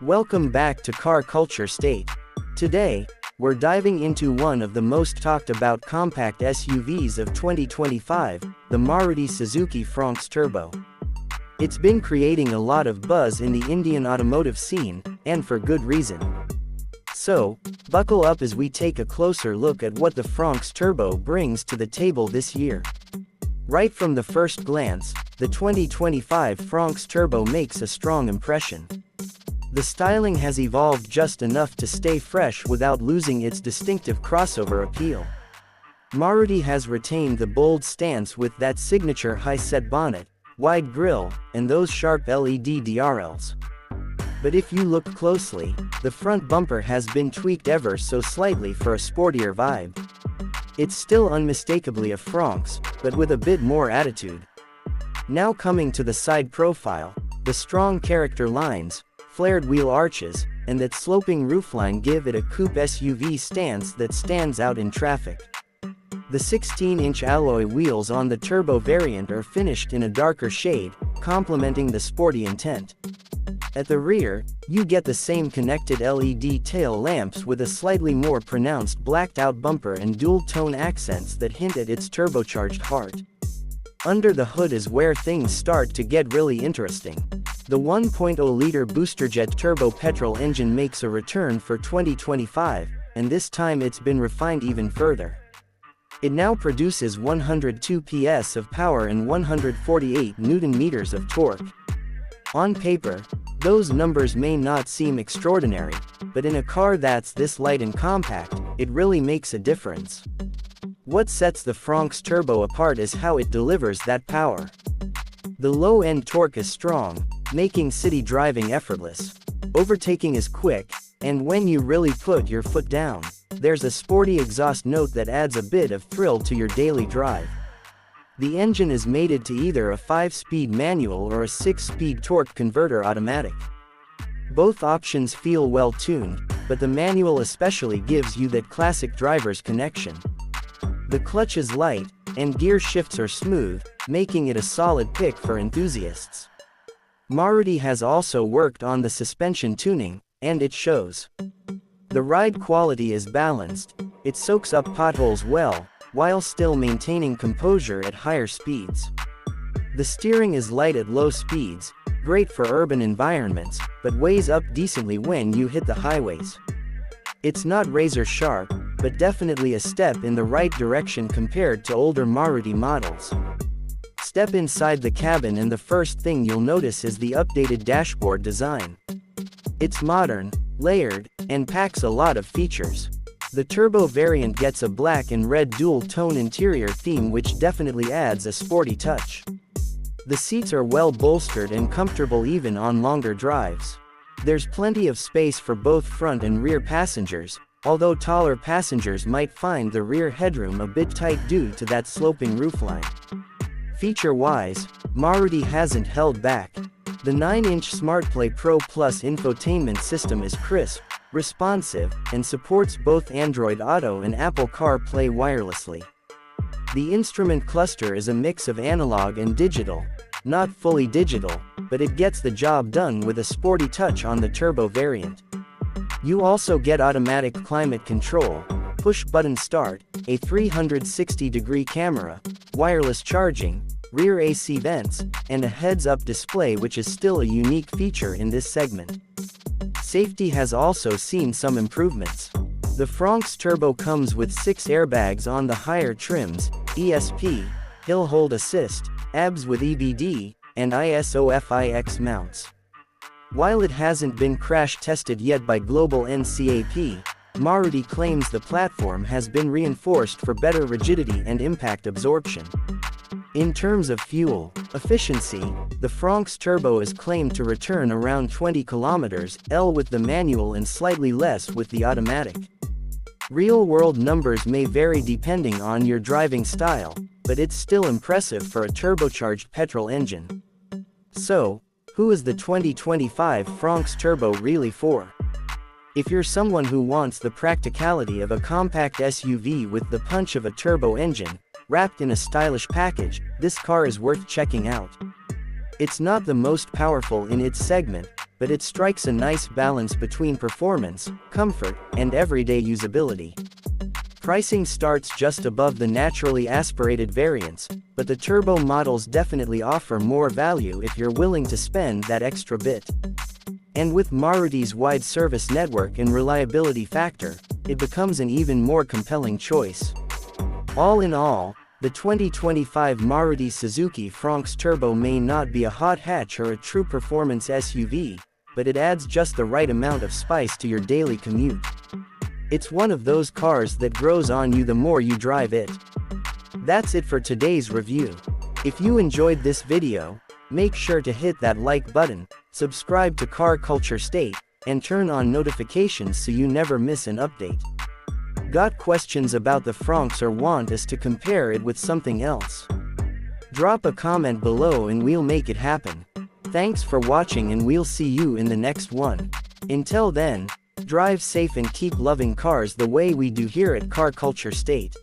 Welcome back to Car Culture State. Today, we're diving into one of the most talked about compact SUVs of 2025, the Maruti Suzuki Fronx Turbo. It's been creating a lot of buzz in the Indian automotive scene, and for good reason. So, buckle up as we take a closer look at what the Fronx Turbo brings to the table this year. Right from the first glance, the 2025 Fronx Turbo makes a strong impression. The styling has evolved just enough to stay fresh without losing its distinctive crossover appeal. Maruti has retained the bold stance with that signature high-set bonnet, wide grille, and those sharp LED DRLs. But if you look closely, the front bumper has been tweaked ever so slightly for a sportier vibe. It's still unmistakably a Fronx, but with a bit more attitude. Now coming to the side profile, the strong character lines, flared wheel arches, and that sloping roofline give it a coupe SUV stance that stands out in traffic. The 16-inch alloy wheels on the turbo variant are finished in a darker shade, complementing the sporty intent. At the rear, you get the same connected LED tail lamps with a slightly more pronounced blacked-out bumper and dual-tone accents that hint at its turbocharged heart. Under the hood is where things start to get really interesting. The 1.0-liter boosterjet turbo petrol engine makes a return for 2025, and this time it's been refined even further. It now produces 102 PS of power and 148 Nm of torque. On paper, those numbers may not seem extraordinary, but in a car that's this light and compact, it really makes a difference. What sets the Fronx Turbo apart is how it delivers that power. The low-end torque is strong, making city driving effortless. Overtaking is quick, and when you really put your foot down, there's a sporty exhaust note that adds a bit of thrill to your daily drive. The engine is mated to either a 5-speed manual or a 6-speed torque converter automatic. Both options feel well tuned, but the manual especially gives you that classic driver's connection. The clutch is light, and gear shifts are smooth, making it a solid pick for enthusiasts. Maruti has also worked on the suspension tuning, and it shows. The ride quality is balanced, it soaks up potholes well, while still maintaining composure at higher speeds. The steering is light at low speeds, great for urban environments, but weighs up decently when you hit the highways. It's not razor sharp, but definitely a step in the right direction compared to older Maruti models. Step inside the cabin and the first thing you'll notice is the updated dashboard design. It's modern, layered, and packs a lot of features. The turbo variant gets a black and red dual-tone interior theme which definitely adds a sporty touch. The seats are well bolstered and comfortable even on longer drives. There's plenty of space for both front and rear passengers, although taller passengers might find the rear headroom a bit tight due to that sloping roofline. Feature-wise, Maruti hasn't held back. The 9-inch SmartPlay Pro Plus infotainment system is crisp, responsive, and supports both Android Auto and Apple CarPlay wirelessly. The instrument cluster is a mix of analog and digital, not fully digital, but it gets the job done with a sporty touch on the turbo variant. You also get automatic climate control, push-button start, a 360-degree camera, wireless charging, rear AC vents, and a heads-up display which is still a unique feature in this segment. Safety has also seen some improvements. The Fronx Turbo comes with 6 airbags on the higher trims, ESP, Hill Hold Assist, ABS with EBD, and ISO-FIX mounts. While it hasn't been crash-tested yet by global NCAP, Maruti claims the platform has been reinforced for better rigidity and impact absorption. In terms of fuel efficiency, the Fronx Turbo is claimed to return around 20 km/L with the manual and slightly less with the automatic. Real-world numbers may vary depending on your driving style, but it's still impressive for a turbocharged petrol engine. So, who is the 2025 Fronx Turbo really for? If you're someone who wants the practicality of a compact SUV with the punch of a turbo engine, wrapped in a stylish package, this car is worth checking out. It's not the most powerful in its segment, but it strikes a nice balance between performance, comfort, and everyday usability. Pricing starts just above the naturally aspirated variants, but the turbo models definitely offer more value if you're willing to spend that extra bit. And with Maruti's wide service network and reliability factor, it becomes an even more compelling choice. All in all, the 2025 Maruti Suzuki Fronx Turbo may not be a hot hatch or a true performance SUV, but it adds just the right amount of spice to your daily commute. It's one of those cars that grows on you the more you drive it. That's it for today's review. If you enjoyed this video, make sure to hit that like button, subscribe to Car Culture State, and turn on notifications so you never miss an update. Got questions about the Fronx or want us to compare it with something else? Drop a comment below and we'll make it happen. Thanks for watching and we'll see you in the next one. Until then, drive safe and keep loving cars the way we do here at Car Culture State.